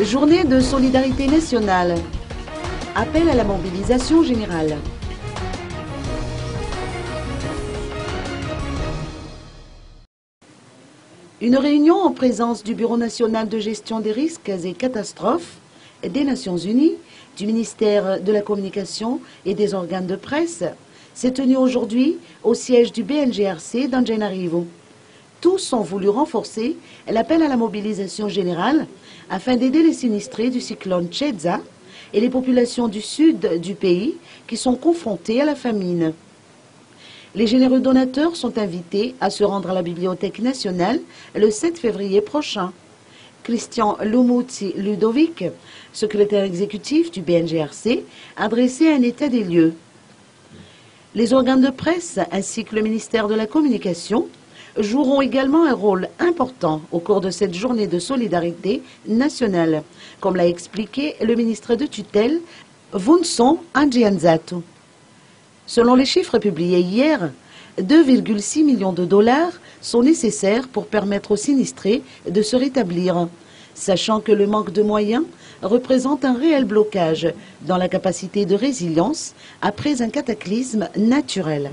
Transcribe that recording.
Journée de solidarité nationale. Appel à la mobilisation générale. Une réunion en présence du Bureau national de gestion des risques et catastrophes des Nations Unies, du ministère de la Communication et des organes de presse s'est tenue aujourd'hui au siège du BNGRC d'Antananarivo. Tous ont voulu renforcer l'appel à la mobilisation générale afin d'aider les sinistrés du cyclone Tchedza et les populations du sud du pays qui sont confrontées à la famine. Les généreux donateurs sont invités à se rendre à la Bibliothèque nationale le 7 février prochain. Christian Lumuzzi Ludovic, secrétaire exécutif du BNGRC, a dressé un état des lieux. Les organes de presse ainsi que le ministère de la Communication joueront également un rôle important au cours de cette journée de solidarité nationale, comme l'a expliqué le ministre de tutelle, Vunson Anjianzatu. Selon les chiffres publiés hier, 2,6 millions de dollars sont nécessaires pour permettre aux sinistrés de se rétablir, sachant que le manque de moyens représente un réel blocage dans la capacité de résilience après un cataclysme naturel.